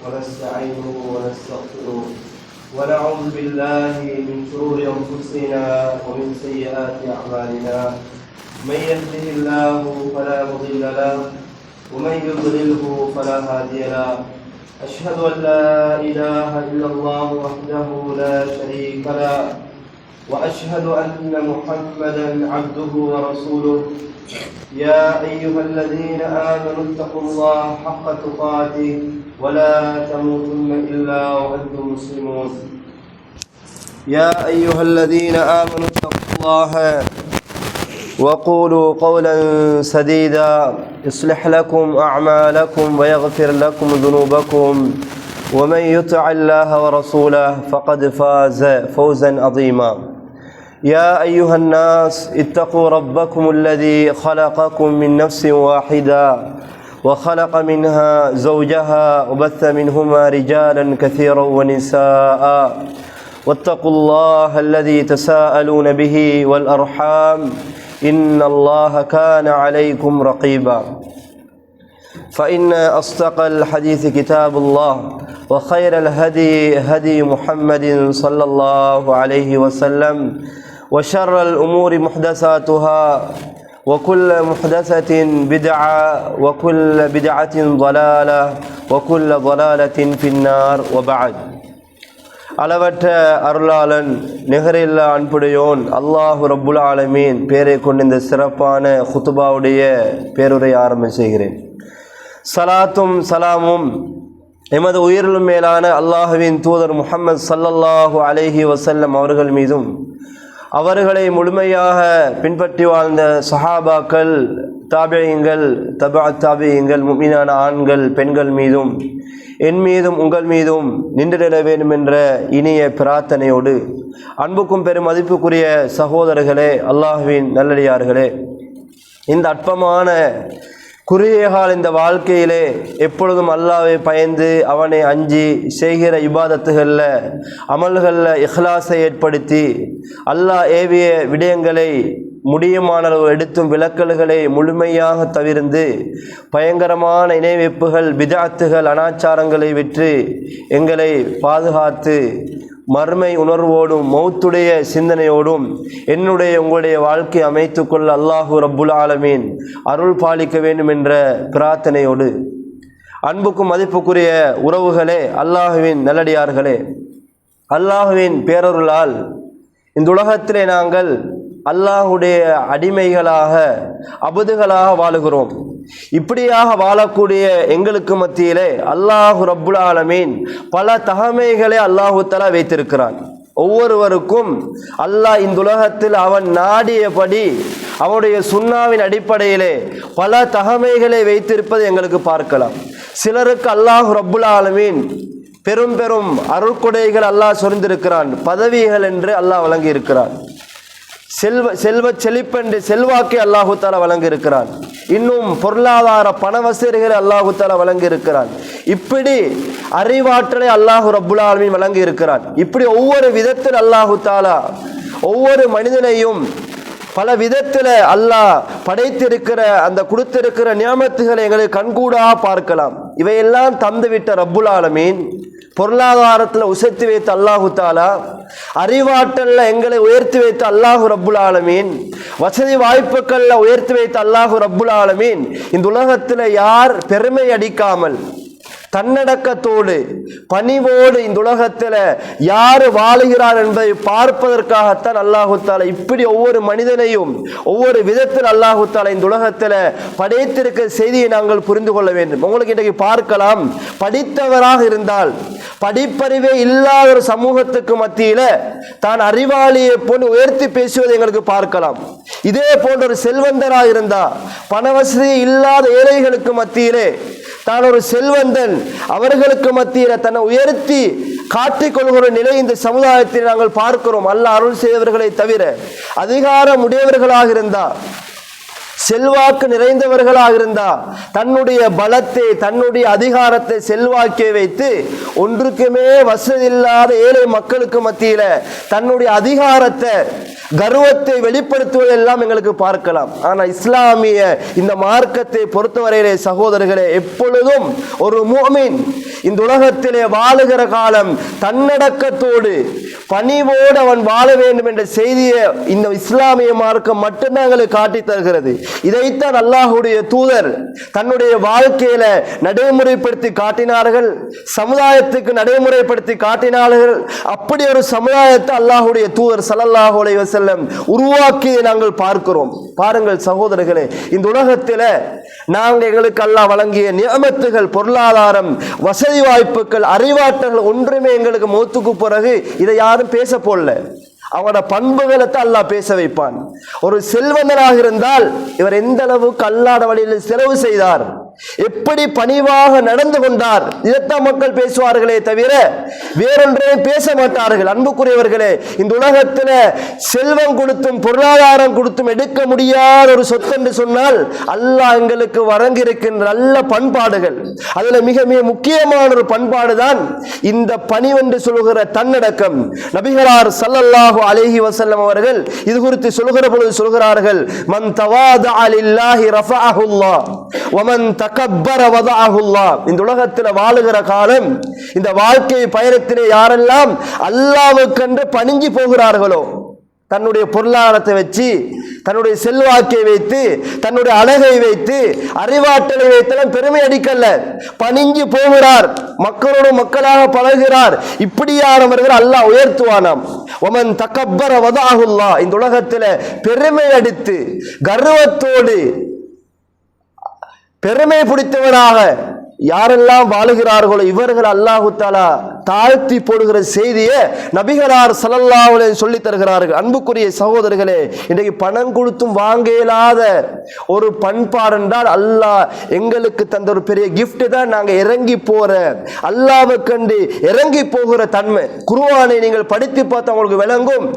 ونستعينه ونستغفره ونعوذ بالله من شرور أنفسنا ومن سيئات أعمالنا من يهده الله فلا مضل له ومن يضلله فلا هادي له أشهد أن لا إله إلا الله وحده لا شريك له وأشهد أن محمدا عبده ورسوله يا أيها الذين آمنوا اتقوا الله حق تقاته ولا تموتن إلا وأنتم مسلمون يا أيها الذين آمنوا اتقوا الله وقولوا قولا سديدا يصلح لكم أعمالكم ويغفر لكم ذنوبكم ومن يطع الله ورسوله فقد فاز فوزا عظيما يا أيها الناس اتقوا ربكم الذي خلقكم من نفس واحدة وخلق منها زوجها وبث منهما رجالا كثيرا ونساء واتقوا الله الذي تساءلون به والأرحام إن الله كان عليكم رقيبا فإن أصدق الحديث كتاب الله وخير الهدي هدي محمد صلى الله عليه وسلم وشر الأمور محدثاتها وكل محدثة بدعة وكل بدعة ضلالة وكل ضلالة في النار وبعد அளவற்ற அருளாளன் நிகரில்லா அன்புடையோன் அல்லாஹு ரப்புல் ஆலமீன் பேரை கொண்ட இந்த சிறப்பான குத்துபாவுடைய பேருரை ஆரம்பம் செய்கிறேன். சலாத்தும் சலாமும் எமது உயிரிலும் மேலான அல்லாஹுவின் தூதர் முஹம்மது ஸல்லல்லாஹு அலைஹி வஸல்லம் அவர்கள் மீதும் அவர்களை முழுமையாக பின்பற்றி வாழ்ந்த சஹாபாக்கள், தாபியீங்கள், தாபியீங்கள், முஃமினான ஆண்கள் பெண்கள் மீதும் என் மீதும் உங்கள் மீதும் நின்றிட வேண்டும் என்ற இனிய பிரார்த்தனையோடு அன்புக்கும் பெரும் மதிப்புக்குரிய சகோதரர்களே, அல்லாஹுவின் நல்லடியார்களே, இந்த அற்பமான குறுகிய கால இந்த வாழ்க்கையிலே எப்பொழுதும் அல்லாஹ்வை பயந்து அவனை அஞ்சி செய்கிற இபாதத்துகளில் அமல்களில் இஹ்லாஸை ஏற்படுத்தி அல்லாஹ் ஏவிய விடயங்களை முடியுமான அளவு எடுத்தும் விலக்கல்களை முழுமையாக தவிர்ந்து பயங்கரமான இணைவைப்புகள், பிதஅத்துகள், அனாச்சாரங்களை விற்று எங்களை பாதுகாத்து மறுமை உணர்வோடும் மௌத்துடைய சிந்தனையோடும் என்னுடைய உங்களுடைய வாழ்க்கை அமைத்து கொள்ள அல்லாஹு ரப்புல் ஆலமீன் அருள் பாலிக்க வேண்டும் என்ற பிரார்த்தனையோடு அன்புக்கும் மதிப்புக்குரிய உறவுகளே, அல்லாஹுவின் நல்லடியார்களே, அல்லாஹுவின் பேரருளால் இந்த உலகத்திலே நாங்கள் அல்லாஹுடைய அடிமைகளாக அபுதுகளாக வாழுகிறோம். இப்படியாக வாழக்கூடிய எங்களுக்கு மத்தியிலே அல்லாஹு ரப்புல் ஆலமீன் பல தகமைகளை அல்லாஹு தஆலா வைத்திருக்கிறான். ஒவ்வொருவருக்கும் அல்லாஹ் இந்த உலகத்தில் அவன் நாடியபடி அவனுடைய சுன்னாவின் அடிப்படையிலே பல தகமைகளை வைத்திருப்பதை எங்களுக்கு பார்க்கலாம். சிலருக்கு அல்லாஹு ரப்புல் ஆலமீன் பெரும் பெரும் அருள்கொடைகள் அல்லாஹ் சொரிந்திருக்கிறான். பதவிகள் என்று அல்லாஹ் வழங்கி இருக்கிறான். செல்வ செழிப்பென்று செல்வாக்கை அல்லாஹு தஆலா வழங்கி இருக்கிறான். இன்னும் பொருளாதார பண வசதிகளை அல்லாஹு தஆலா வழங்கி இருக்கிறான். இப்படி அறிவாற்றலை அல்லாஹு ரப்புல் ஆலமீன் வழங்கி இருக்கிறான். இப்படி ஒவ்வொரு விதத்தில் அல்லாஹு தஆலா ஒவ்வொரு மனிதனையும் பல விதத்தில் அல்லாஹ் படைத்திருக்கிற அந்த கொடுத்திருக்கிற நியாமத்துகளை எங்களுக்கு கண்கூடாக பார்க்கலாம். இவையெல்லாம் தந்துவிட்ட ரப்புல் ஆலமீன் பொருளாதாரத்தில் உசத்தி வைத்த அல்லாஹு தஆலா, அறிவாற்றல்ல எங்களை உயர்த்தி வைத்த அல்லாஹு ரப்புல் ஆலமீன், வசதி வாய்ப்புகள்ல உயர்த்தி வைத்த அல்லாஹு ரப்புல் ஆலமீன் இந்த உலகத்தில் யார் பெருமை அடிக்காமல் தன்னடக்கத்தோடு பணிவோடு இந்த உலகத்தில் யார் வாழுகிறார் என்பதை பார்ப்பதற்காகத்தான் அல்லாஹு தஆலா இப்படி ஒவ்வொரு மனிதனையும் ஒவ்வொரு விதத்தில் அல்லாஹு தஆலா இந்த உலகத்தில் படைத்திருக்கிற செய்தியை நாங்கள் புரிந்து கொள்ள வேண்டும். உங்களுக்கு இன்றைக்கு பார்க்கலாம், படித்தவராக இருந்தால் படிப்பறிவே இல்லாத ஒரு சமூகத்துக்கு மத்தியில தான் அறிவாளியை போன்று உயர்த்தி பேசுவதை எங்களுக்கு பார்க்கலாம். இதே போன்ற ஒரு செல்வந்தராக இருந்தா பணவசதி இல்லாத ஏழைகளுக்கு மத்தியிலே தான் ஒரு செல்வந்தன் அவர்களுக்கு மத்தியில தன்னை உயர்த்தி காட்டிக்கொள்கிற நிலை இந்த சமுதாயத்தில் நாங்கள் பார்க்கிறோம். அல்லாஹ் அருள் செய்தவர்களை தவிர அதிகாரம் உடையவர்களாக இருந்தா செல்வாக்கு நிறைந்தவர்களாக இருந்தா தன்னுடைய பலத்தை, தன்னுடைய அதிகாரத்தை, செல்வாக்கை வைத்து ஒன்றுக்குமே வசதி இல்லாத ஏழை மக்களுக்கு மத்தியில தன்னுடைய அதிகாரத்தை, கர்வத்தை வெளிப்படுத்துவதெல்லாம் எங்களுக்கு பார்க்கலாம். ஆனா இஸ்லாமிய இந்த மார்க்கத்தை பொறுத்தவரையிலே சகோதரர்களே, எப்பொழுதும் ஒரு முஃமின் இந்த உலகத்திலே வாழுகிற காலம் தன்னடக்கத்தோடு பணிவோடு அவன் வாழ வேண்டும் என்ற செய்தியை இந்த இஸ்லாமிய மார்க்கம் மட்டும்தான் எங்களுக்கு காட்டி தருகிறது. இதைத்தான் அல்லாஹ்வுடைய தூதர் தன்னுடைய வாழ்க்கையில நடைமுறைப்படுத்தி காட்டினார்கள், சமுதாயத்துக்கு நடைமுறைப்படுத்தி காட்டினார்கள். அப்படி ஒரு சமுதாயத்தை அல்லாஹ்வுடைய தூதர் ஸல்லல்லாஹு அலைஹி வஸல்லம் உருவாக்கியதை நாங்கள் பார்க்கிறோம். பாருங்கள் சகோதரர்களே, இந்த உலகத்தில நாங்கள் எங்களுக்கு அல்லாஹ் வழங்கிய நியமத்துகள், பொருளாதாரம், வசதி வாய்ப்புகள், அறிவாற்றல்கள் ஒன்றுமே எங்களுக்கு மௌத்துக்கு பிறகு இதை யாரும் பேச போடல. அவனோட பண்புகளை தான் அல்லாஹ் பேச வைப்பான். ஒரு செல்வந்தனாக இருந்தால் இவர் எந்த அளவுக்கு அல்லாஹ்வுடைய வழியில் செலவு செய்தார், எப்படி பணிவாக நடந்து கொண்டார், இதைத்தான் மக்கள் பேசுவார்களே தவிர வேறொன்றையும் பேச மாட்டார்கள். அன்புக்குரியவர்களே, இந்த உலகத்தில் செல்வம் கொடுத்தும் பொருளாதாரம் கொடுத்தும் எடுக்க முடியாத ஒரு சொத்து என்று சொன்னால் அல்லாஹ் எங்களுக்கு வழங்கியிருக்கின்ற நல்ல பண்பாடுகள், அதுல மிக மிக முக்கியமான ஒரு பண்பாடு தான் இந்த பணிவென்று சொல்கிற தன்னடக்கம். நபிகளார் ஸல்லல்லாஹு அலைஹி வஸல்லம் அவர்கள் இது குறித்து சொல்கிற பொழுது சொல்கிறார்கள், மன் தவாதஅ லில்லாஹி ரஃபஅஹுல்லாஹ் வமன் தகப்பர வதஅஹுல்லாஹ். இந்த உலகத்தில் வாழுகிற காலம், இந்த வாழ்க்கை பயணத்திலே யாரெல்லாம் அல்லாஹ்வுக்கென்று பணிஞ்சு போகிறார்களோ, தன்னுடைய பொருளாதாரத்தை வச்சு, தன்னுடைய செல்வாக்கை வைத்து, தன்னுடைய அழகை வைத்து, அறிவாற்றலை வைத்தெல்லாம் பெருமை அடிக்கல்ல, பணிஞ்சு போகிறார், மக்களோடு மக்களாக பழகிறார். இப்படியானவர்கள் அல்லாஹ் உயர்த்துவானாம். ஒமன் தகப்பர வதஅஹுல்லாஹ். இந்த உலகத்தில் பெருமை அடித்து கர்வத்தோடு பெருமை பிடித்தவராக யாரெல்லாம் வாழுகிறார்களோ இவர்கள் அல்லாஹு தஆலா தாழ்த்தி போடுகிற செய்தியை நபிகளார் ஸல்லல்லாஹு அலைஹி சொல்லி தருகிறார்கள். அன்புக்குரிய சகோதரர்களே, இன்றைக்கு பணம் கொடுத்தும் வாங்க இயலாத ஒரு பண்பாடு என்றால் அல்லாஹ் எங்களுக்கு தந்த ஒரு பெரிய கிஃப்ட் தான் நாங்கள் இறங்கி போற, அல்லாஹ்வை கண்டு இறங்கி போகிற தன்மை. குர்ஆனை நீங்கள் படித்து பார்த்தா உங்களுக்கு விளங்கும்.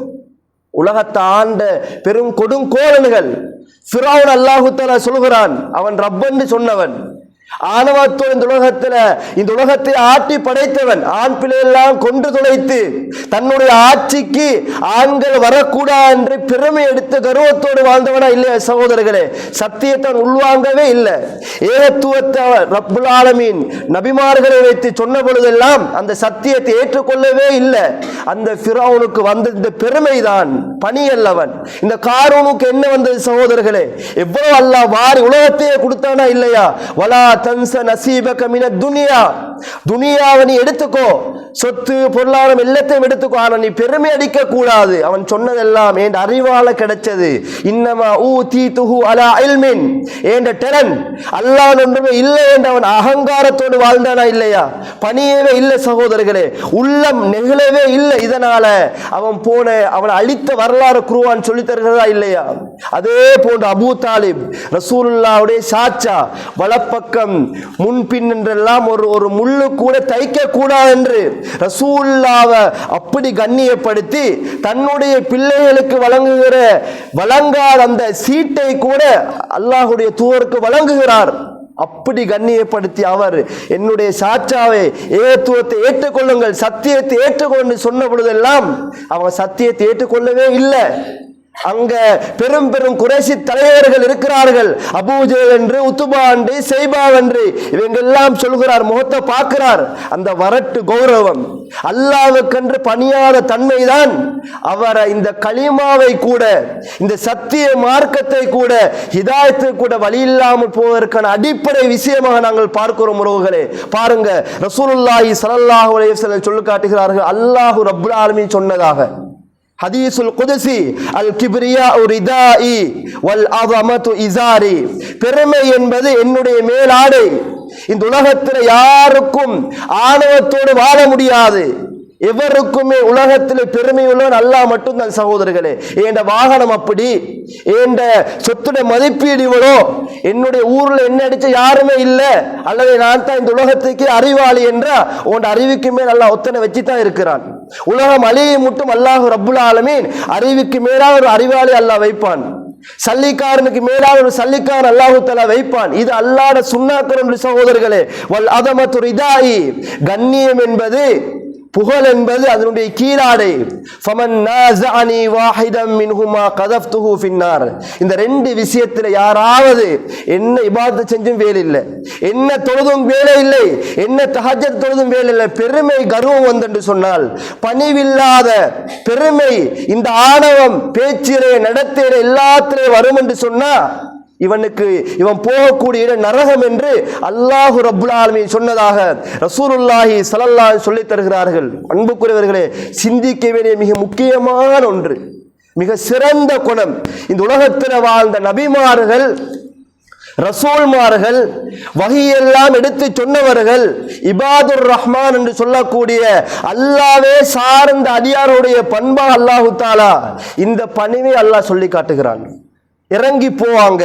உலகத்தை ஆண்ட பெரும் கொடுங்கோலன்கள் ஃபிரௌன் அல்லாஹு தஆலா சொல்கிறான், அவன் ரப்பன்னு சொன்னவன், ஆணவத்தோடு இந்த உலகத்தை ஆட்டி படைத்தவன், ஆண் பிள்ளையெல்லாம் கொன்று தொலைத்து தன்னுடைய ஆட்சிக்கு ஆண்கள் வரக்கூடாது என்று பெருமை எடுத்து கர்வத்தோடு வாழ்ந்தவனா இல்லையா சகோதரர்களே? சத்தியத்தை உள்வாங்கவே இல்லை. ஏகத்துவத்தை ரப்புல் ஆலமீன் நபிமார்களை வைத்து சொன்ன பொழுதெல்லாம் அந்த சத்தியத்தை ஏற்றுக்கொள்ளவே இல்லை. அந்த ஃபிரௌனுக்கு வந்த இந்த பெருமைதான், பணி அல்லவன். இந்த காரூனுக்கு என்ன வந்தது சகோதரர்களே? எவ்வளவு அல்லாஹ் வாரி உலகத்தையே கொடுத்தானா இல்லையா? வலா தன்ச நசீபக மினத் துனியா. துனியாவை நீ எடுத்துக்கோ, சொத்து பொருளாதாரம் எல்லாத்தையும் எடுத்துக்கோ, ஆனா நீ பெருமை அடிக்க கூடாது. அவன் சொன்னதெல்லாம் என் அறிவால கிடைச்சது. இன்னமா ஊதீதுஹு அலா இல்மின். என் டேலண்ட் அல்லாஹ் ஒன்றுமே இல்லை என்று அவன் அகங்காரத்தோடு வாழ்ந்தானா இல்லையா? பணியவே இல்லை சகோதரர்களே, உள்ளம் நெகிழவே இல்லை. இதனால அவனை அழித்த வரலாறு குர்ஆன் சொல்லி தருகிறதா இல்லையா? அதே போன்று அபூ தாலிப் ரசூலுல்லாஹ்வுடைய சாச்சா, வலப்பக்கம் முன்பின் என்றெல்லாம் ஒரு முள்ளு கூட தைக்க கூடாது என்று ரசூலுல்லாஹ்வை அப்படி கண்ணியப்படுத்தி தன்னுடைய பிள்ளைகளுக்கு வழங்காத அந்த சீட்டை கூட அல்லாஹ்வுடைய தூதருக்கு வழங்குகிறார். அப்படி கண்ணியப்படுத்தி அவர் என்னுடைய சாச்சாவை, ஏகத்துவத்தை ஏற்றுக்கொள்ளுங்கள், சத்தியத்தை ஏற்றுக்கொண்டு சொன்ன பொழுதெல்லாம் அவங்க சத்தியத்தை ஏற்றுக்கொள்ளவே இல்லை. அங்க பெரும் பெரும் குறைஷி தலைவர்கள் இருக்கிறார்கள், அபூஜஹல் என்று, உத்பா என்று, ஷைபா என்று, இவங்க எல்லாம் சொல்கிறார், முகத்தை பார்க்கிறார். அந்த வரட்டு கௌரவம், அல்லாஹ்வுக்கென்று பணியாத தன்மைதான் அவரை இந்த கலிமாவை கூட, இந்த சத்திய மார்க்கத்தை கூட, ஹிதாயத்தை கூட வழி இல்லாமல் போவதற்கான அடிப்படை விஷயமாக நாங்கள் பார்க்கிறோம். உறவுகளே, பாருங்க, ரசூலுல்லாஹி ஸல்லல்லாஹு அலைஹி வஸல்லம் சொல்லி காட்டுகிறார்கள், அல்லாஹ் ரப்புல் ஆலமீன் சொன்னதாக ஹதீசுல் குதுசி, அல் கிப்ரியா ரிதாஇ வல் அஸமத்து இஸாரி. பெருமை என்பது என்னுடைய மேலாடை. இந்த உலகத்தில் யாருக்கும் ஆணவத்தோடு வாழ முடியாது. எவருக்குமே உலகத்தில் பெருமை உள்ளவன் அல்லாஹ் மட்டும்தான் சகோதரர்களே. என் வாகனம் அப்படி, என் சொத்துடைய மதிப்பீடு இவ்வளோ, என்னுடைய ஊர்ல என்ன அடிச்ச யாருமே இல்லை, அல்லது நான் தான் இந்த உலகத்துக்கு அறிவாளி என்றா உன் அறிவுக்கு மேல் அல்லாஹ் ஒத்தனை வச்சுதான் இருக்கிறான். உலகம் அழியை மட்டும் அல்லாஹ் ரப்புல் ஆலமீன் அறிவுக்கு மேலாக ஒரு அறிவாளி அல்லாஹ் வைப்பான். சல்லிக்காரனுக்கு மேலான ஒரு சல்லிக்காரன் அல்லாஹு தஆலா வைப்பான். இது அல்லாஹ்வுடைய சுன்னாக்கள் என்று சகோதரர்களே. வல் அதமத்து ரிதாயி, கண்ணியம் என்பது புகழ் என்பது அதனுடைய கீழாடை. ஃபமன் நாஸஅனி வாஹிதம் மின்ஹுமா கதஃப்துஹு ஃபின்னார். இந்த ரெண்டு விஷயத்துல யாராவது என்ன இபாதத் செஞ்சும் வேலை இல்லை, என்ன தொழுதும் வேலை இல்லை, என்ன தஹஜ்ஜத் தொழுதும் வேலை இல்லை, பெருமை கர்வம் வந்தென்று சொன்னால், பணிவில்லாத பெருமை, இந்த ஆணவம் பேச்சிலே நடத்தையிலே எல்லாத்திலே வரும் என்று சொன்னா இவன் போகக்கூடிய இடம் நரகம் என்று அல்லாஹு ரப்புல் ஆலமீன் சொன்னதாக ரசூலுல்லாஹி ஸல்லல்லாஹு அலைஹி சொல்லித் தருகிறார்கள். அன்புக்குரியவர்களே, சிந்திக்க வேண்டிய மிக முக்கியமான ஒன்று, மிக சிறந்த குணம். இந்த உலகத்தில் வாழ்ந்த நபிமார்கள், ரசூல்மார்கள், வஹியெல்லாம் எடுத்து சொன்னவர்கள், இபாதுர் ரஹ்மான் என்று சொல்லக்கூடிய அல்லாஹ்வே சார்ந்த அடியாருடைய பண்பா அல்லாஹு தஆலா இந்த பணிவை அல்லாஹ் சொல்லி காட்டுகிறான். இறங்கி போவாங்க,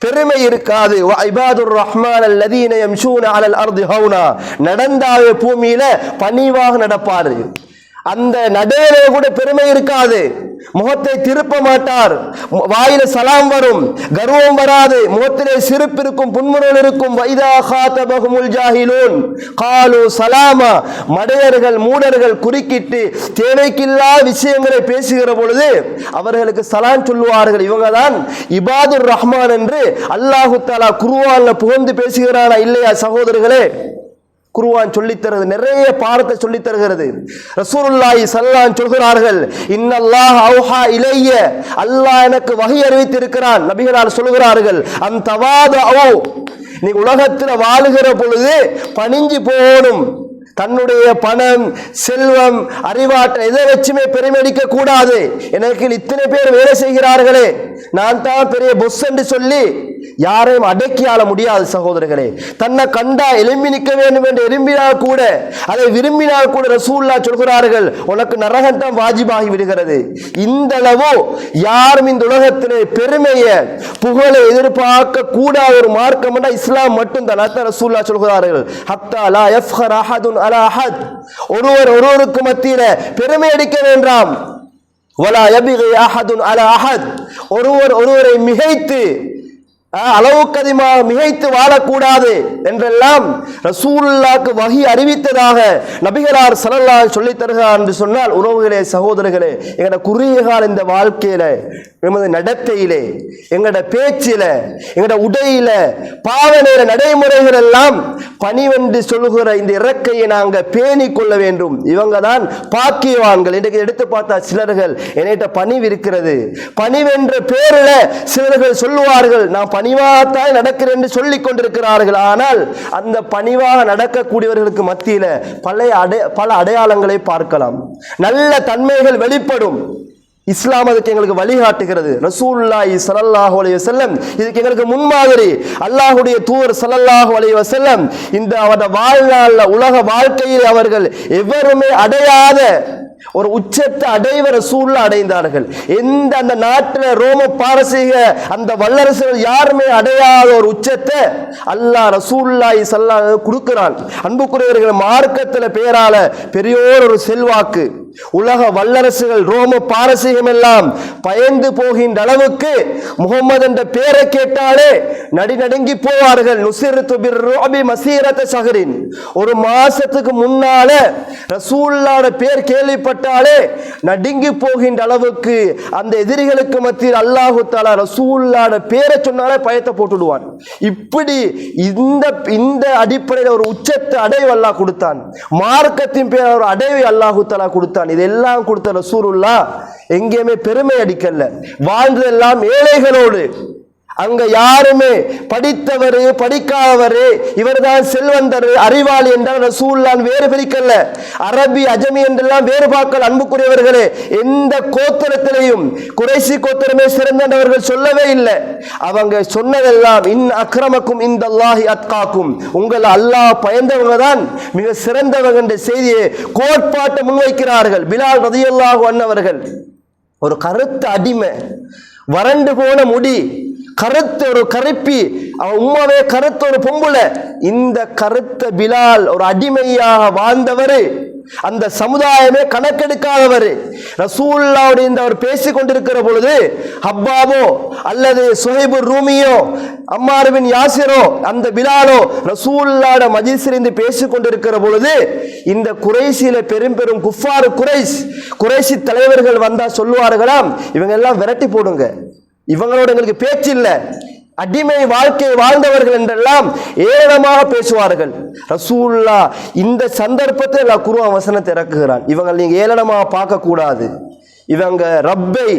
பெருமை இருக்காது. இபாதுர் ரஹ்மான் அல்லதீன யம்ஷூன அலல் அர்தி ஹௌனா, நடந்தாவே பூமியில பணிவாக நடப்பாரு. அந்த நடையிலே கூட பெருமை இருக்காது, முகத்தை திருப்ப மாட்டார், வாயில சலாம் வரும், கர்வம் வராது, முகத்திலே சிரிப்பு இருக்கும், புன்முறுவல் இருக்கும். வைதா காதபஹுமுல் ஜாஹிலூன் காலு சலாமா, மடையர்கள் மூடர்கள் குறுக்கிட்டு தேவைக்கில்லா விஷயங்களை பேசுகிற பொழுது அவர்களுக்கு சலாம் சொல்லுவார்கள். இவங்க தான் இபாதுர் ரஹ்மான் என்று அல்லாஹு தஆலா குர்ஆன்ல புகழ்ந்து பேசுகிறானா இல்லையா சகோதரர்களே? குர்ஆன் சொல்லித் தருகிறது, நிறைய பாடத்தை சொல்லித் தருகிறது. ரசூலுல்லாஹி ஸல்லல்லாஹு அலைஹி சொல்கிறார்கள், இன்னல்லாஹ் அவ்ஹா இலைய, அல்லாஹ் எனக்கு வஹி அறிவித்திருக்கிறான். நபிகளார் சொல்கிறார்கள், அன் தவாது, நீ உலகத்தில் வாழுகிற பொழுது பணிஞ்சு போகணும். தன்னுடைய பணம், செல்வம், அறிவாற்றல் எதை வச்சுமே பெருமையடிக்க கூடாது. எனக்கு இத்தனை பேர் வேலை செய்கிறார்களே, நான் தான் பெரிய பொஸ் என்று சொல்லி யாரையும் அடக்கி ஆள முடியாது சகோதரர்களே. தன்னை கண்டா எலும்பி நிற்க வேண்டும் என்று எலும்பினால் கூட, அதை விரும்பினால் கூட ரசூலுல்லாஹ் சொல்கிறார்கள், உனக்கு நரகம் தான் வாஜிபாகி விடுகிறது. இந்த அளவு யாரும் இந்த உலகத்திலே பெருமையை புகழை எதிர்பார்க்க கூடாத ஒரு மார்க்கம் என்றால் இஸ்லாம் மட்டும்தான். அதான் ரசூலுல்லாஹ் சொல்கிறார்கள், ஹத்தா லா யஃப்ஹர் அஹதுன் அலா அஹத், ஒருவருக்கு மத்தியில பெருமை அடிக்க வேண்டாம். வலா யபிகி அஹதுன் அலா அஹத், ஒருவரை மிகைத்து அளவுக்கு அதிகமாக மிகைத்து வாழக்கூடாது என்றெல்லாம் ரசூலுல்லாஹ்க்கு வஹி அறிவித்ததாக நபிகளார் ஸல்லல்லாஹு அலைஹி சொல்லித் தருகிறார் என்று சொன்னால், உறவுகளே, சகோதரர்களே, எங்களோட குறுகிய கால இந்த வாழ்க்கையில, எமது நடத்தையிலே, எங்களோட பேச்சில, எங்களோட உடையில, பாவனையில, நடைமுறைகள் எல்லாம் பணிவென்று சொல்லுகிற இந்த இறக்கையை நாங்கள் பேணி கொள்ள வேண்டும். இவங்க தான் பாக்கியவான்கள். இன்றைக்கு எடுத்து பார்த்தா சிலர்கள் என்கிட்ட பணிவு இருக்கிறது, பணிவென்ற பேரில் சிலர்கள் சொல்லுவார்கள், நான் பணிவாகத்தான் நடக்கிறேன் என்று சொல்லிக் கொண்டிருக்கிறார்கள். ஆனால் அந்த பணிவாக நடக்கக்கூடியவர்களுக்கு மத்தியில பல அடையாளங்களை பார்க்கலாம், நல்ல தன்மைகள் வெளிப்படும். இஸ்லாம் அதுக்கு எங்களுக்கு வழிகாட்டுகிறது. ரசூலுல்லாஹி ஸல்லல்லாஹு அலைஹி வஸல்லம் இதுக்கு எங்களுக்கு முன்மாதிரி. அல்லாஹ்வுடைய தூதர் ஸல்லல்லாஹு அலைஹி வஸல்லம் இந்த அவருடைய வாழ்நாள்ல, உலக வாழ்க்கையில் அவர்கள் எவருமே அடையாத ஒரு உச்சத்தை அடைவ ரசூலுல்லாஹ் அடைந்தார்கள். எந்த அந்த நாட்டில் ரோம பாரசீக அந்த வல்லரசுகள் யாருமே அடையாத ஒரு உச்சத்தை அல்லாஹ் ரசூலுல்லாஹி ஸல்லல்லாஹு அலைஹி வஸல்லம் கொடுக்கிறான். அன்புக்குரியவர்கள், மார்க்கத்தில் பேரால பெரியோர் ஒரு செல்வாக்கு, உலக வல்லரசுகள் ரோம பாரசீகம் எல்லாம் பயந்து போகின்ற அளவுக்கு முகமது என்ற பேரை கேட்டாலே நடுங்கி போவார்கள். நுசிர்து பிர்ருஅபி மஸீரத ஷஹரின், ஒரு மாசத்துக்கு முன்னால ரசூலுல்லாஹ்வோட பேர் கேள்விப்பட்டாலே நடுங்கி போகின்ற அளவுக்கு அந்த எதிரிகளுக்கு மத்தியில் அல்லாஹு தஆலா ரசூலுல்லாஹ்வோட பேரை சொன்னாலே பயத்தை போட்டுடுவான். இப்படி இந்த அடிப்படையில் ஒரு உச்சத்தை அடைவு அல்லாஹ் கொடுத்தான். மார்க்கத்தின் பேர் ஒரு அடைவை அல்லாஹு தஆலா கொடுத்தான். இதெல்லாம் கொடுத்த ரசூலுல்லாஹ் எங்கேயுமே பெருமை அடிக்கல. வாழ்ந்ததெல்லாம் ஏழைகளோடு. அங்க யாருமே படித்தவர் படிக்காதவர், இவர்தான் செல்வந்தர் அறிவாளி என்றால் ரசூலுல்லாஹ் வேறு பிரிக்கல. அரபி அஜமி என்றெல்லாம் வேறு பார்க்கல. அன்புக்குரியவர்களே, எந்த கோத்திரத்திலையும் குறைசி கோத்திரமே சிறந்தவர்கள் சொல்லவே இல்லை. அவங்க சொன்னதெல்லாம் இன் அக்ரமக்கும் இந்தல்லாஹி அத்காக்கும், உங்கள் அல்லாஹ் பயந்தவங்க தான் மிக சிறந்தவங்க என்ற செய்தியை கோட்பாட்டை முன்வைக்கிறார்கள். பிலால் ரலியல்லாஹு அன்ஹு அவர்கள் ஒரு கருத்த அடிமை, வறண்டு போன முடி, கருத்த ஒரு கருப்பி, அவன் உம்மாவே கருத்த ஒரு பொம்புல. இந்த கருத்த பிலால் ஒரு அடிமையாக வாழ்ந்தவர் அந்த சமுதாயமே கணக்கெடுக்காதவர். ரசூலுல்லாஹ்வுடைய இந்த அவர் பேசிக் கொண்டிருக்கிற பொழுது ஹப்பாபோ அல்லது சுஹைபு ரூமியோ அம்மார் பின் யாசிரோ அந்த பிலாலோ ரசூலுல்லாஹ்வுடைய மஜ்லிஸில் இருந்து பேசிக் கொண்டிருக்கிற பொழுது இந்த குறைஷில பெரும் பெரும் குஃபார் குறைஷி தலைவர்கள் வந்தா சொல்லுவார்களாம், இவங்க எல்லாம் விரட்டி போடுங்க, இவங்களோட எங்களுக்கு பேச்சு இல்லை, அடிமை வாழ்க்கை வாழ்ந்தவர்கள் என்றெல்லாம் ஏளனமாக பேசுவார்கள். ரசூலுல்லாஹ் இந்த சந்தர்ப்பத்தில் அல்லாஹ் குர்ஆன் வசனத்தை இறக்குகிறான், இவங்க நீங்க ஏளனமாக பார்க்க கூடாது, இவங்க ரப்பை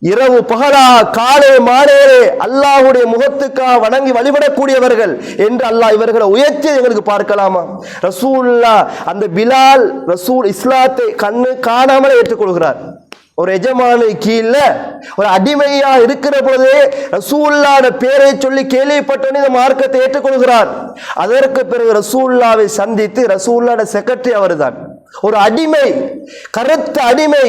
இரவு பகலாக காலை மாலையிலே அல்லாஹ்வுடைய முகத்துக்காக வணங்கி வழிபடக்கூடியவர்கள் என்று அல்லாஹ் இவர்களை உயர்த்தி எங்களுக்கு பார்க்கலாமா? ரசூலுல்லாஹ் அந்த பிலால் ரசூல் இஸ்லாத்தை கண்ணு காணாமலே ஏற்றுக்கொள்கிறார். ஒரு எஜமானு கீழ ஒரு அடிமையா இருக்கிற பொழுதே ரசூலுல்லாஹ்வுடைய பேரை சொல்லி கேள்விப்பட்டோன்னு இந்த மார்க்கத்தை ஏற்றுக்கொள்கிறார். அதற்கு பிறகு ரசூலுல்லாஹ்வை சந்தித்து ரசூலுல்லாஹ்வுடைய செக்ரட்டரி அவர்தான். ஒரு அடிமை, கருத்த அடிமை,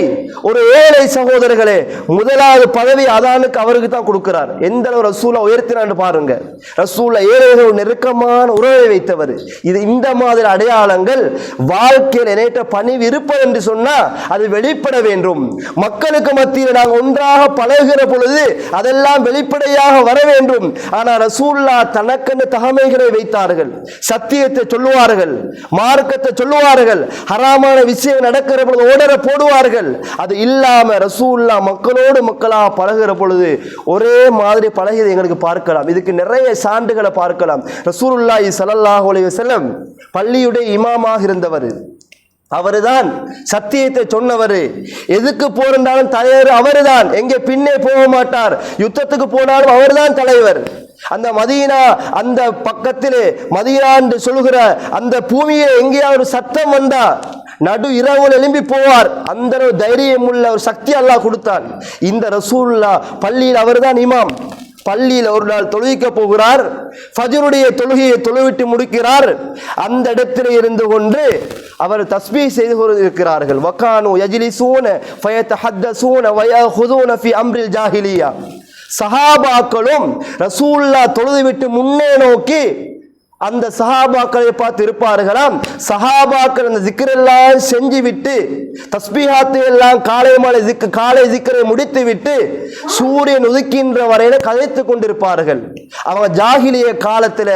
ஒரு ஏழை சகோதரர்களே, முதலாவது பதவி அதானுக்கு அவருக்கு தான் கொடுக்கிறார். எந்த அளவு ரசூலா உயர்த்தினான்னு பாருங்க. ரசூலா ஏழைகள் நெருக்கமான உறவை வைத்தவர். இது இந்த மாதிரி அடையாளங்கள் வாழ்க்கையில் இணைத்த பணிவு இருப்பது என்று சொன்னா அது வெளிப்பட வேண்டும். மக்களுக்கு மத்தியில் நாங்கள் ஒன்றாக பழகுகிற பொழுது அதெல்லாம் வெளிப்படையாக வர வேண்டும். ஆனால் ரசூலுல்லாஹ் தனக்கென்று தகமைகளை வைத்தார்கள். சத்தியத்தை சொல்லுவார்கள், மார்க்கத்தை சொல்லுவார்கள், ஹராமான விஷயம் நடக்கிற பொழுது ஓடர போடுவார்கள். அது இல்லாம ரசூலுல்லாஹ் மக்களோடு மக்களாக பழகுகிற பொழுது ஒரே மாதிரி பழகியதை எங்களுக்கு பார்க்கலாம். இதுக்கு நிறைய சான்றுகளை பார்க்கலாம். ரசூலுல்லாஹி ஸல்லல்லாஹு அலைஹி வஸல்லம் பள்ளியுடைய இமாமாக இருந்தவர். அவருதான் சத்தியத்தை சொன்னவர். எதுக்கு போறாலும் தலைவர் அவர்தான், எங்கே பின்னே போக மாட்டார். யுத்தத்துக்கு போனாலும் அவர்தான் தலைவர். அந்த மதீனா அந்த பக்கத்திலே மதீனா என்று சொல்லுகிற அந்த பூமியை எங்கேயாவது சத்தம் வந்தா நடு இரவுல எழும்பி போவார். அந்த தைரியம் உள்ள ஒரு சக்தி அல்லாஹ் கொடுத்தான். இந்த ரசூலுல்லாஹ் பள்ளியில் அவர்தான் இமாம். பள்ளியில் ஒரு நாள் தொழுவிக்க போகிறார். ஃபஜ்ருடைய தொழுகையை தொழுவிட்டு முடிக்கிறார். அந்த இடத்தில் இருந்து கொண்டு அவர் தஸ்பீஹ் செய்து கொண்டிருக்கிறார்கள். வகானு யஜ்லிசூன ஃபயதஹத்தஸூன வயஹுதுன ஃபி அம்ரில் ஜாஹிலியா. சஹாபாக்களும் ரசூலுல்லாஹ் தொழுது விட்டு முன்னே நோக்கி அந்த சஹாபாக்களை பார்த்து இருப்பார்களாம். சஹாபாக்கள் அந்த ஜிக்ரெல்லாம் செஞ்சு விட்டு தஸ்பீஹாத்தை எல்லாம் காலை ஜிக்ரை முடித்து விட்டு சூரியன் உதிக்கின்ற வரையில கதைத்து கொண்டிருப்பார்கள். அவங்க ஜாஹிலிய காலத்துல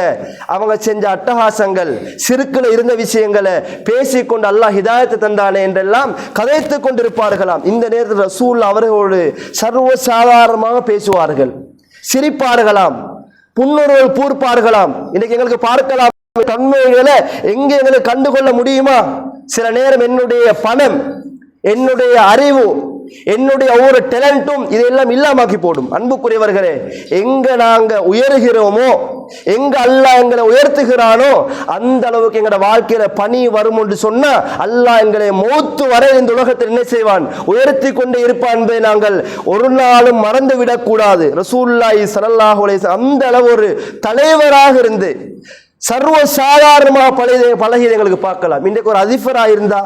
அவங்க செஞ்ச அட்டகாசங்கள், சிறுக்குல இருந்த விஷயங்களை பேசிக்கொண்டு அல்லாஹ் ஹிதாயத்தை தந்தானே என்றெல்லாம் கதைத்து கொண்டிருப்பார்களாம். இந்த நேரத்தில் ரசூல் அவர்களோடு சர்வசாதாரணமாக பேசுவார்கள், சிரிப்பார்களாம், புன்னுருவல் பூர்ப்பார்களாம். இன்னைக்கு எங்களுக்கு பார்க்கலாம் தன்மைகளை எங்கே எங்களுக்கு கண்டுகொள்ள முடியுமா? சில நேரம் என்னுடைய பணம், என்னுடைய அறிவு, என்னுடைய ஒவ்வொரு டேலண்டும் இதெல்லாம் இல்லாமக்கி போடும். அன்புக்குரியவர்களே, எங்க நாங்க உயர்கிறோமோ, எங்க அல்லாஹ் எங்களை உயர்த்துகிறானோ அந்த அளவுக்கு எங்களோட வாழ்க்கையில பணி வரும் என்று சொன்னா அல்லாஹ் எங்களை மௌத்து வரை இந்த உலகத்தில் என்ன செய்வான், உயர்த்தி கொண்டே இருப்பான் என்பதை நாங்கள் ஒரு நாளும் மறந்து விடக்கூடாது. ரசூலுல்லாஹி ஸல்லல்லாஹு அலைஹி வஸல்லம் அந்த அளவு ஒரு தலைவராக இருந்து சர்வ சாதாரணமாக பழகியதை எங்களுக்கு பார்க்கலாம். இன்றைக்கு ஒரு அதிபராக இருந்தா,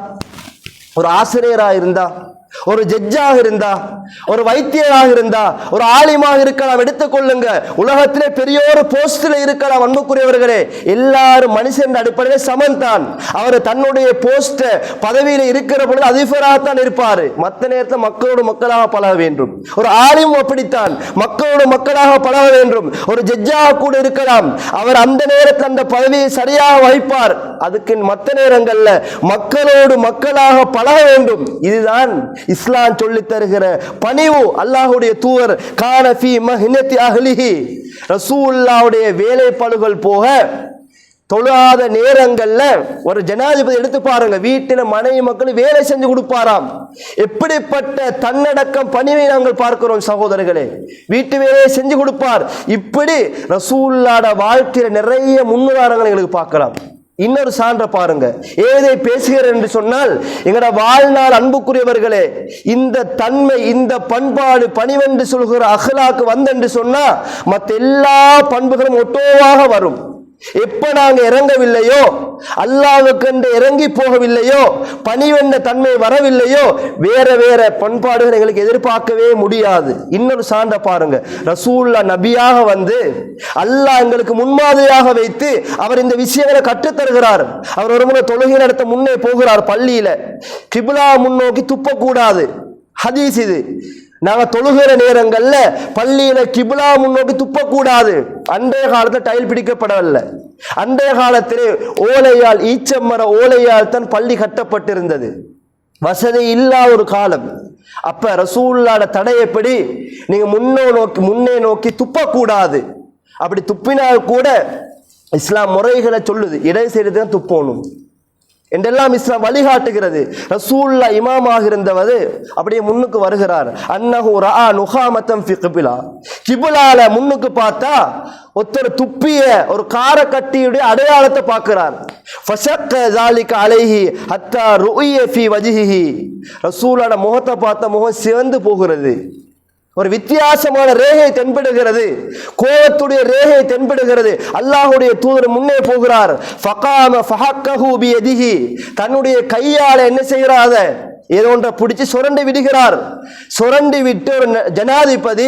ஒரு ஆசிரியராக இருந்தா, ஒரு ஜட்ஜாக இருந்தா, ஒரு வைத்தியராக இருந்தா, ஒரு ஆலிமாக இருக்கலாம், எடுத்துக்கொள்ளுங்க. உலகத்திலே பெரிய ஒரு போஸ்டில் இருக்கலாம். அன்புக்குரியவர்களே, எல்லாரும் மனுஷன் அடிப்படையில் சமன் தான். அவர் தன்னுடைய போஸ்ட் பதவியில் இருக்கிற பொழுது அதிபராகத்தான் இருப்பாரு. மற்ற நேரத்தில் மக்களோடு மக்களாக பழக வேண்டும். ஒரு ஆலிம் அப்படித்தான், மக்களோடு மக்களாக பழக வேண்டும். ஒரு ஜட்ஜாக கூட இருக்கலாம், அவர் அந்த நேரத்தில் அந்த பதவியை சரியாக வகிப்பார். அதுக்கு மற்ற நேரங்கள்ல மக்களோடு மக்களாக பழக வேண்டும். இதுதான் இஸ்லாம் சொல்லி தருகிற பணிவு. அல்லாஹ்வுடைய தூதர் கான ஃபீ மஹ்னதி அஹ்லிஹி, ரசூலுல்லாஹ்வுடைய வேலைப்பளுகள் போக தொழாத நேரங்கள்ல ஒரு ஜனாதிபதி எடுத்து பாருங்க, வீட்டில மனைவி மக்கள் வேலை செஞ்சு கொடுப்பாராம். எப்படிப்பட்ட தன்னடக்கம் பணிவை நாங்கள் பார்க்கிறோம் சகோதரர்களே. வீட்டு வேலையை செஞ்சு கொடுப்பார். இப்படி ரசூலுல்லாஹ்வுடைய வாழ்க்கையில நிறைய முன்னுதாரணங்களை எங்களுக்கு பார்க்கலாம். இன்னொரு சான்ற பாருங்க, ஏதை பேசுகிறேன் என்று சொன்னால் எங்களோட வாழ்நாள் அன்புக்குரியவர்களே, இந்த தன்மை, இந்த பண்பாடு, பணிவென்று சொல்கிற அஹ்லாக்கு வந்தென்று சொன்னா மற்ற எல்லா பண்புகளும் ஒட்டோவாக வரும். எப்ப நாங்க இறங்கவில்லையோ, அல்லாஹ்வுக்கு இறங்கி போகவில்லையோ, பணிவென்ற தன்மை வரவில்லையோ, வேற வேற பண்பாடுகள் எங்களுக்கு எதிர்பார்க்கவே முடியாது. இன்னொரு சான்ற பாருங்க, ரசூலுல்லாஹ் நபியாக வந்து அல்லாஹ் எங்களுக்கு முன்மாதிரியாக வைத்து அவர் இந்த விஷயங்களை கற்றுத் தருகிறார். அவர் ஒரு முறை தொழுகை நடத்த முன்னே போகிறார். பள்ளியில கிப்லா முன்னோக்கி துப்பக்கூடாது, ஹதீஸ் இது. நாங்க தொழுகிற நேரங்கள்ல பள்ளியில கிப்லா முன்னோக்கி துப்பக்கூடாது. அன்றைய காலத்துல டைல் பிடிக்கப்படவில்லை. அன்றைய காலத்திலே ஓலையால், ஈச்சமர ஓலையால் தான் பள்ளி கட்டப்பட்டிருந்தது. வசதி இல்லாத ஒரு காலம். அப்ப ரசூலுல்லாஹ் தடையப்படி நீங்க முன்னே நோக்கி துப்பக்கூடாது. அப்படி துப்பினால் கூட இஸ்லாம் முறைகளை சொல்லுது, இடை சைடு தான் துப்பணும் என்றெல்லாம் இஸ்லாம் வழிகாட்டுகிறது. ரசூலுல்லாஹ் இமாமாக இருந்தவர் அப்படியே முன்னுக்கு வருகிறார். அன்னஹு ரஆ நுகாமத்தம் ஃபி கிப்லா, கிப்லால முன்னுக்கு பார்த்தா ஒருத்தர் துப்பிய ஒரு காரக்கட்டியுடைய அடையாளத்தை பார்க்கிறார். ஃபஷக்க ذلك அலைஹி ஹத்தா ருஇய ஃபி வஜ்ஹிஹி, ரசூலுல்லாஹ் முகத்தை பார்த்த முகம் சிவந்து போகிறது. ஒரு வித்தியாசமான ரேகை தென்படுகிறது, கோபத்துடைய ரேகை தென்படுகிறது. அல்லாஹ்வுடைய தூதர் முன்னே போகிறார். ஃபகாம ஃபஹக்கஹு பியதிஹி, தன்னுடைய கையால என்ன செய்கிறார், ஏதோ ஒன்றை பிடிச்சி சுரண்டி விடுகிறார். சுரண்டி விட்டு ஒரு ஜனாதிபதி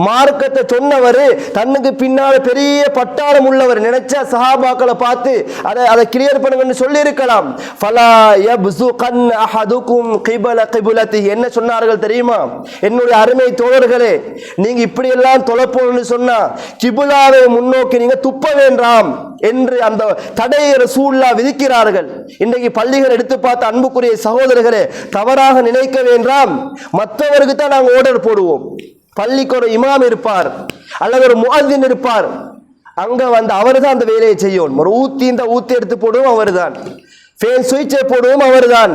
மார்க்கத்தை சொன்னவர், தன்னுக்கு பின்னால் பெரிய பட்டாளம் உள்ளவர், நினைச்சா சஹாபாக்களை பார்த்து அதை கிளியர் பண்ணுங்கன்னு சொல்லி இருக்கலாம். ஃபலா யப்ஸுகன் அஹதுகும் கிபல கிபலதி, என்ன சொன்னார்கள் தெரியுமா? என்னுடைய அருமை தோழர்களே, நீங்க இப்படி எல்லாம் தொலைப்போன்னு சொன்னா கிபுலாவை முன்னோக்கி நீங்க துப்ப வேண்டாம் என்று அந்த தடையை ரசூலுல்லாஹ் விதிக்கிறார்கள். இன்றைக்கு பள்ளிகள் எடுத்து பார்த்த அன்புக்குரிய சகோதரர்களே, தவறாக நினைக்க வேண்டாம். மற்றவருக்கு தான் நாங்கள் ஆர்டர் போடுவோம். பள்ளிக்கு ஒரு இமாம் இருப்பார் அல்லது ஒரு முஅத்தின் இருப்பார், அங்க வந்து அவர் தான் அந்த வேலையை செய்யணும். ஒரு ஊத்தி எடுத்து போடுவோம் அவர் தான், ஃபேன் சுவிட்சை போடுவோம் அவர் தான்,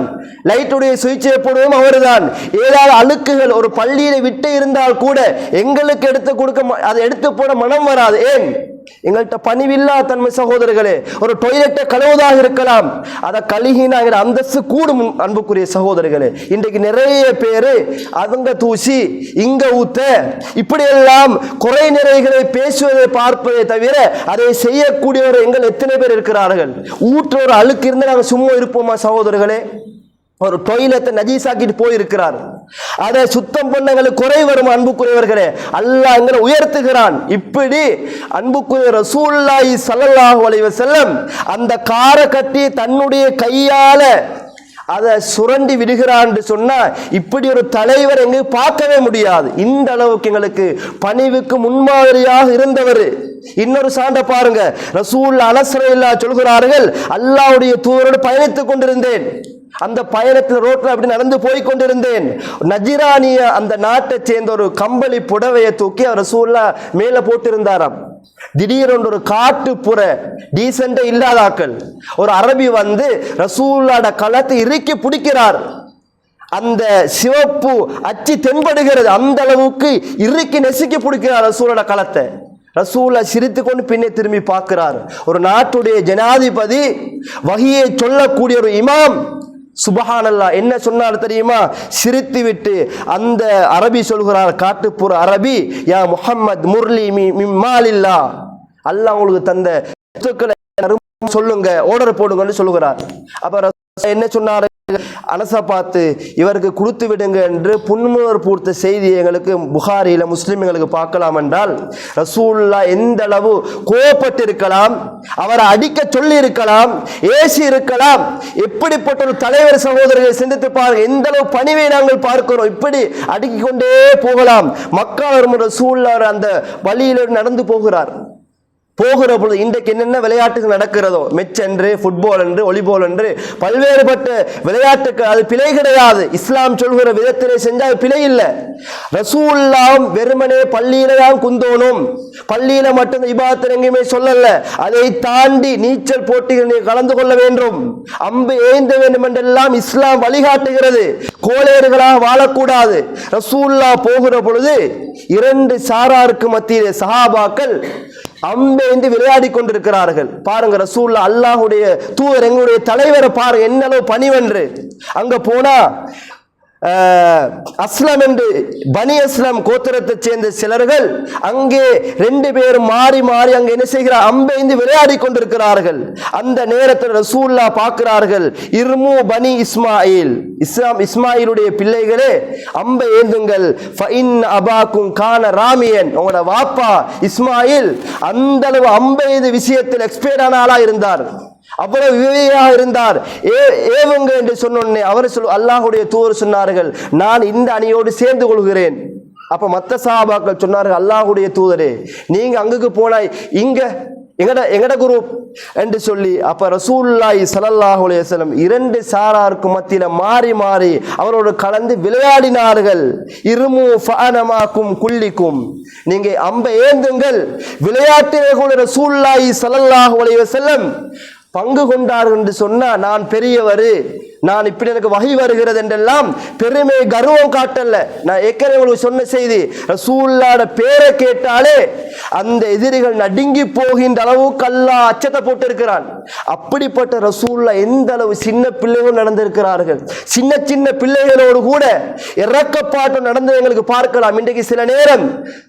லைட்டுடைய சுவிட்சை போடுவோம் அவர் தான். ஏதாவது அழுக்குகள் ஒரு பள்ளியில விட்டு இருந்தால் கூட எங்களுக்கு எடுத்து கொடுக்க, அதை எடுத்து போட மனம் வராது. ஏன்? எங்கள்கிட்ட பணிவில்லா தன்மை சகோதரர்களே. ஒரு டொய்லெட்டை கழுவுவதாக இருக்கலாம், அதை கழுகினாங்கிற அந்தஸ்து கூடும். அன்புக்குரிய சகோதரர்களே, இன்றைக்கு நிறைய பேரு அதுங்க தூசி இங்க ஊத்த இப்படியெல்லாம் குறை நிறைகளை பேசுவதை பார்ப்பதை தவிர அதை செய்யக்கூடியவர் எங்கள் எத்தனை பேர் இருக்கிறார்கள்? ஊற்ற ஒரு அழுக்கு இருந்து நாங்கள் சும்மா இருப்போமா சகோதரர்களே? ஒரு டொய்லெட்டை நஜீஸாக்கிட்டு போயிருக்கிறார், அதை சுத்தம் பண்ணங்களுக்கு குறை வரும். அன்புக்குரியவர்களே, அல்லாஹ் எங்களை உயர்த்துகிறான். இப்படி அன்புக்குரிய ரசூலுல்லாஹி ஸல்லல்லாஹு அலைஹி வஸல்லம் அந்த கார கட்டி தன்னுடைய கையால அதை சுரண்டி விடுகிறான் சொன்னா, இப்படி ஒரு தலைவர் எங்க பார்க்கவே முடியாது. இந்த அளவுக்கு எங்களுக்கு பணிவுக்கு முன்மாதிரியாக இருந்தவர். இன்னொரு சான்ற பாருங்க, ரசூலுல்லாஹ் அலைஹி சொல்கிறார்கள், அல்லாஹ்வுடைய தூதரோடு பயணித்துக் கொண்டிருந்தேன். அந்த பயணத்தில் ரோட்ல அப்படி நடந்து போய் கொண்டிருந்தேன். நஜிரானிய அந்த நாட்டை சேர்ந்த ஒரு கம்பளி புடவையை தூக்கி அவர் ரசூலுல்லாஹ் மேல போட்டிருந்தாராம். திடீரென்று ஒரு காட்டுப்புற டீசென்ட் இல்லாதாக்கள் ஒரு அரபி வந்து ரசூலுல்லாஹ்ட களத்தை இறுக்கி பிடிக்கிறார். அந்த சிவப்பு அச்சு தென்படுகிறது, அந்த அளவுக்கு இறுக்கி நெசுக்கி பிடிக்கிறார் ரசூலுல்லாஹ்ட களத்தை. ரசூலுல்லாஹ் சிரித்து கொண்டு பின்னே திரும்பி பார்க்கிறார். ஒரு நாட்டுடைய ஜனாதிபதி, வஹியை சொல்லக்கூடிய ஒரு இமாம், சுபஹானல்லாஹ், என்ன சொன்னார் தெரியுமா? சிரித்து விட்டு அந்த அரபி சொல்கிறார், காட்டுப்புற அரபி, யா முஹம்மத் முர்லி மிம்மாலில்லா, அல்லாஹ் உங்களுக்கு தந்த சொத்துக்களை சொல்லுங்க, ஆர்டர் போடுங்கன்னு சொல்லுகிறார். அப்ப என்ன சொன்னார்? அனசை பார்த்து இவருக்கு கொடுத்து விடுங்க என்று புன்முறுவல் பூர்த்த செய்தி எங்களுக்கு புகாரியில முஸ்லிம் எங்களுக்கு பார்க்கலாம். என்றால் ரசூலுல்லாஹ் எந்த அளவு கோபப்பட்டிருக்கலாம், அவரை அடிக்க சொல்லி இருக்கலாம், ஏசி இருக்கலாம். எப்படிப்பட்ட ஒரு தலைவர் சகோதரர்களை சிந்தித்து பாருங்க, எந்த அளவு பணிவை நாங்கள் பார்க்கிறோம். இப்படி அடுக்கிக் கொண்டே போகலாம். மக்கள் வரும் ரசூலுல்லாஹ் அந்த வழியில நடந்து போகிற பொழுது இன்றைக்கு என்னென்ன விளையாட்டுகள் நடக்கிறதோ, மெச் என்று, ஃபுட்பால் என்று, வாலிபால் என்று பல்வேறுபட்ட விளையாட்டுகள், அது பிழை கிடையாது. இஸ்லாம் சொல்கிற விதத்திலே செஞ்சால் பிழை இல்லை. ரசூலுல்லாஹ் வெறுமனே பள்ளியில தான் குந்தோனும், பள்ளியில மட்டும் இபாதத் எங்கேயுமே சொல்லல. அதை தாண்டி நீச்சல் போட்டிகள் கலந்து கொள்ள வேண்டும், அம்பு ஏந்த வேண்டும் என்றெல்லாம் இஸ்லாம் வழிகாட்டுகிறது. கோளேறுகளாக வாழக்கூடாது. ரசூலுல்லாஹ் போகிற பொழுது இரண்டு சாராருக்கு மத்தியிலே சஹாபாக்கள் அம்பேந்து விளையாடி கொண்டிருக்கிறார்கள். பாருங்க, ரசூலுல்லாஹ் அல்லாஹ்வுடைய தூதர், எங்களுடைய தலைவரை பாருங்க என்ன அளவு பணிவென்று. அங்க போனா அஸ்லம் என்று பனி அஸ்லம் கோத்திரத்தைச் சேர்ந்த சிலர்கள் அங்கே 2 பேர் மாறி மாறி அங்கே என்ன செய்கிறார், அம்பெய்ந்து விளையாடி கொண்டிருக்கிறார்கள். அந்த நேரத்தில் ரசூலுல்லாஹ் பார்க்கிறார்கள், இர்மு பனி இஸ்மாயில், இஸ்மாயிலுடைய பிள்ளைகளே அம்பை ஏந்துங்கள், ஃபஇன் அபாக்கும் கான ராமியன், உங்களோட வாப்பா இஸ்மாயில் அந்த அளவு அம்பெய்து விஷயத்தில் எக்ஸ்பர்ட்டான ஆளா இருந்தார், அவ்வளவு விவேகமாக இருந்தார். ஏவுங்க என்று சொன்னோன்னே அவர் அல்லாஹ்வுடைய தூதர் சொன்னார்கள், நான் இந்த அணியோடு சேர்ந்து கொள்கிறேன். அப்ப மற்ற சஹாபாக்கள் சொன்னார்கள், அல்லாஹ்வுடைய தூதரே நீங்க அங்குக்கு போனாய், இங்க எங்கட குரூப் என்று சொல்லி அப்ப ரசூலுல்லாஹி ஸல்லல்லாஹு அலைஹி வஸல்லம் 2 சாராருக்கு மத்தியில மாறி மாறி அவரோடு கலந்து விளையாடினார்கள். இருமு ஃபஅனமாக்கும் குல்லிக்கும், நீங்க அம்பை ஏந்துங்கள். விளையாட்டிலே கூட ரசூலுல்லாஹி ஸல்லல்லாஹு அலைஹி வஸல்லம் பங்கு கொண்டார்கள் என்று சொன்னா, நான் பெரியவர், நான் இப்படி எனக்கு வகை வருகிறது என்றெல்லாம் பெருமை கர்வம் காட்டல. நான் ஏற்கனவே உங்களுக்கு சொன்ன செய்தி, ரசூலுல்லாஹ்வோட பேரை கேட்டாலே அந்த எதிரிகள் நடுங்கி போகின்ற அளவுக்கு அல்லாஹ் அச்சத்தை போட்டு இருக்கிறான். அப்படிப்பட்ட ரசூலுல்லாஹ் எந்த அளவு சின்ன பிள்ளைகள் நடந்திருக்கிறார்கள். சின்ன சின்ன பிள்ளைகளோடு கூட இறக்கப்பாட்டம் நடந்து எங்களுக்கு பார்க்கலாம். இன்றைக்கு சில நேரம்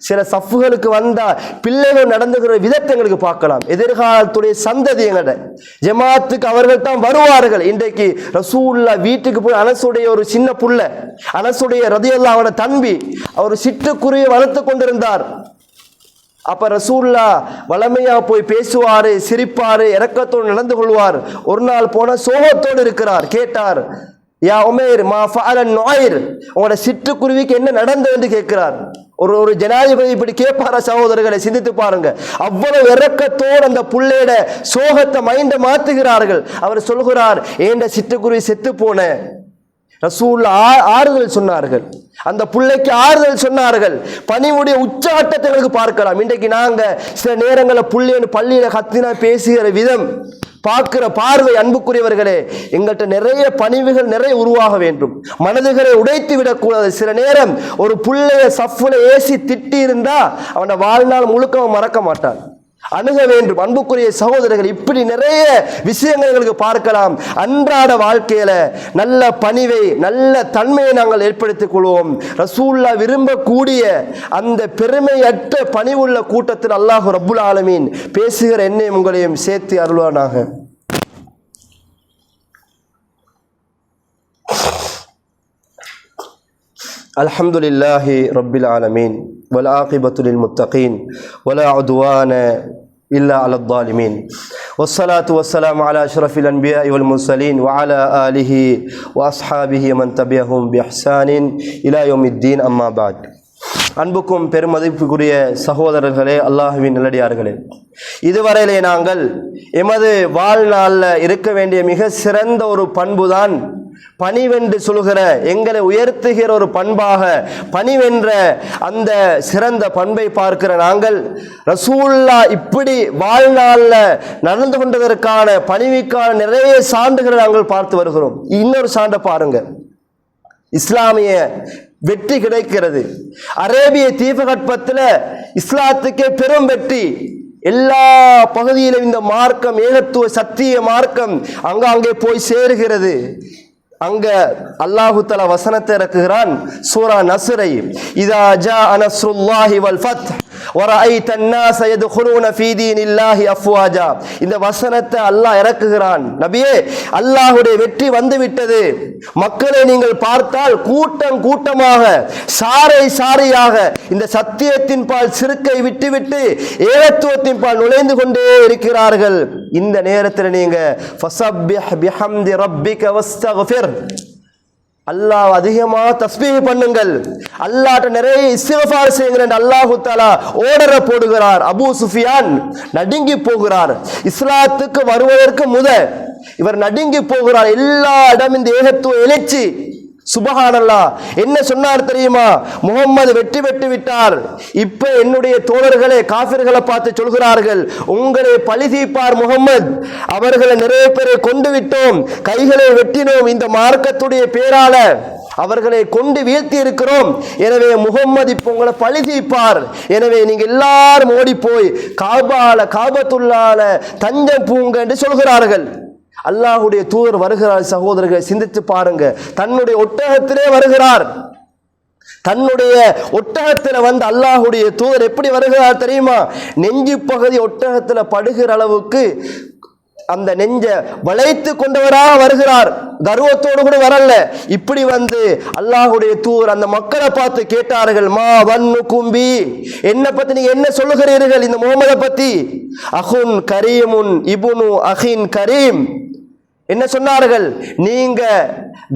சில சஃப்புகளுக்கு வந்தா பிள்ளைகள் நடந்துகிற விதத்தை எங்களுக்கு பார்க்கலாம். எதிர்காலத்துடைய சந்ததி எங்கட ஜமாத்துக்கு அவர்கள் தான் வருவார்கள். இன்றைக்கு ரசூலுல்லாஹ் வீட்டுக்கு போய் அனசுடைய ஒரு சின்ன புள்ள, அனசுடைய ரலியல்லாஹு அன்ஹு தம்பி, அவர் சிட்டுக்குருவியை வளர்த்து கொண்டிருந்தார். அப்ப ரசூலுல்லாஹ் வளமையா போய் பேசுவாரு, சிரிப்பாரு, இரக்கத்தோடு நடந்து கொள்வார். ஒரு நாள் போன சோகத்தோடு இருக்கிறார். கேட்டார், யா உமைர் மா ஃபஅலன் நுஐர், உங்களோட சிட்டுக்குருவிக்கு என்ன நடந்தது என்று கேட்கிறார். ஒரு ஜனாதிபதி இப்படி கேட்பாரா? சகோதரர்களை சிந்தித்து பாருங்க. அவ்வளவு இரக்கத்தோடு அந்த புள்ளையோட சோகத்தை மைண்ட மாத்துகிறார்கள். அவர் சொல்கிறார், ஏண்ட சிட்டுக்குருவி செத்து போன. ரசூலுல்லாஹ் ஆறுதல் சொன்னார்கள், அந்த பிள்ளைக்கு ஆறுதல் சொன்னார்கள். பணிவுடைய உச்சாட்டத்தை பார்க்கலாம். இன்றைக்கு நாங்க சில நேரங்களில் புள்ளைன்னு பள்ளியில கத்தினா பேசுகிற விதம், பார்க்கிற பார்வை, அன்புக்குரியவர்களே எங்கள்கிட்ட நிறைய பணிவுகள் நிறைய உருவாக வேண்டும். மனதுகளை உடைத்து விடக்கூடாது. சில நேரம் ஒரு புள்ளைய சஃப்ல ஏசி திட்டி இருந்தா அவன வாழ்நாள் முழுக்க மறக்க மாட்டான். அணுக வேண்டும். அன்புக்குரிய சகோதரர்கள், இப்படி நிறைய விஷயங்கள் எங்களுக்கு பார்க்கலாம். அன்றாட வாழ்க்கையில நல்ல பணிவை, நல்ல தன்மையை நாங்கள் ஏற்படுத்திக் கொள்வோம். ரசூலுல்லாஹ் விரும்பக்கூடிய அந்த பெருமையற்ற பணிவுள்ள கூட்டத்தில் அல்லாஹ் ரப்புல் ஆலமீன் பேசுகிற என்னையும் உங்களையும் சேர்த்து அருள்வானாக. அல்ஹம்துலில்லாஹி ரப்பில் ஆலமீன் வல் ஆகிபத்து லில் முத்தகீன் வலா உத்வான இல்லா அலல் ஸாலிமீன் வஸ்ஸலாத்து வஸ்ஸலாமு அலா அஷ்ரஃபில் அன்பியாஇ வல் முர்ஸலீன் வ அலா ஆலிஹி வ அஸ்ஹாபிஹி மன் தபிஅஹும் பி இஹ்சானின் இலா யௌமித்தீன். அம்மா பஅத். அன்புக்கும் பெருமதிப்புக்குரிய சகோதரர்களே, அல்லாஹ்வின் நல்லடியார்களே, இதுவரையிலே நாங்கள் எமது வாழ்நாளில் இருக்க வேண்டிய மிக சிறந்த ஒரு பண்புதான் பணிவென்று சொல்கிற, எங்களை உயர்த்துகிற ஒரு பண்பாக பணிவென்ற அந்த சிறந்த பண்பை பார்க்கிற நாங்கள் ரசூலுல்லாஹ் இப்படி வாழ்நாளில் நடந்து கொண்டதற்கான பணிவுக்கான நிறைய சான்றுகளை நாங்கள் பார்த்து வருகிறோம். இன்னொரு சான்றை பாருங்க, இஸ்லாமிய வெற்றி கிடைக்கிறது. அரேபிய தீபகற்பத்தில் இஸ்லாத்துக்கே பெரும் வெற்றி. எல்லா பகுதியிலும் இந்த மார்க்கம், ஏகத்துவ சத்திய மார்க்கம் அங்கே போய் சேருகிறது. அங்க அல்லாஹு தஆலா வசனத்தை இறக்குகிறான், சூரா நஸ்ரை, இதா ஜாஅ நஸ்ருல்லாஹி வல் ஃபத் வரஐத الناس يدخلون في دين الله افواجا. இந்த வசனத்தை அல்லாஹ் இறக்குகிறான். நபியே, அல்லாஹ்வுடைய வெற்றி வந்து விட்டது. மக்களை நீங்கள் பார்த்தால் கூட்டம் கூட்டமாக, சாரை சாரையாக இந்த சத்தியத்தின் பால் சிறுக்கை விட்டுவிட்டு ஏகத்துவத்தின் பால் நுழைந்து கொண்டே இருக்கிறார்கள். இந்த நேரத்தில் நீங்க ஃபஸப்பிஹ் பிஹம்தி ரப்பிக வஸ்தக்ஃபிர், அல்லாஹ் அதிகமாக தஸ்பீஹ் பண்ணுங்கள், அல்லாஹ்ட்ட நிறைய இஸ்திக்ஃபார் செய்யுங்கள் என்று அல்லாஹ் தஆலா ஆர்டரை போடுகிறார். அபூ சுஃபியான் நடுங்கி போகிறார். இஸ்லாத்துக்கு வருவதற்கு இவர் நடுங்கி போகிறார். எல்லா இடம் இந்த ஏகத்துவ எழுச்சி. சுபஹானல்லாஹ். என்ன சொன்னார் தெரியுமா? முகம்மது வெற்றி பெற்று விட்டார். இப்ப என்னுடைய தோழர்களே காஃபிர்களை பார்த்து சொல்கிறார்கள், உங்களை பழி தீர்ப்பார் முகம்மது, அவர்களை நிறைய பேரை கொண்டு விட்டோம், கைகளை வெட்டினோம், இந்த மார்க்கத்துடைய பேரால அவர்களை கொண்டு வீழ்த்தி இருக்கிறோம். எனவே முகம்மது இப்போ உங்களை பழி தீர்ப்பார். எனவே நீங்க எல்லாரும் ஓடி போய் காபத்துல்லால தஞ்சம் பூங்க என்று சொல்கிறார்கள். அல்லாஹ்வுடைய தூதர் வருகிறார் சகோதரர்களை, சிந்தித்து பாருங்க. தன்னுடைய ஒட்டகத்திலே வருகிறார். தன்னுடைய ஒட்டகத்தில் வந்து அல்லாஹ்வுடைய தூதர் எப்படி வருகிறார் தெரியுமா? நெஞ்சு பகுதி ஒட்டகத்தில் படுகிற அளவுக்கு அந்த நெஞ்ச வளைத்து கொண்டவராக வருகிறார். கர்வத்தோடு கூட வரல. இப்படி வந்து அல்லாஹ்வுடைய தூதர் அந்த மக்களை பார்த்து கேட்டார்கள், மா வன்னு கும்பி, என்ன பத்தி நீங்க என்ன சொல்லுகிறீர்கள் இந்த முகமதை பத்தி? அஹுன் கரீமுன் இப்னு அஹின் கரீம். என்ன சொன்னார்கள்? நீங்க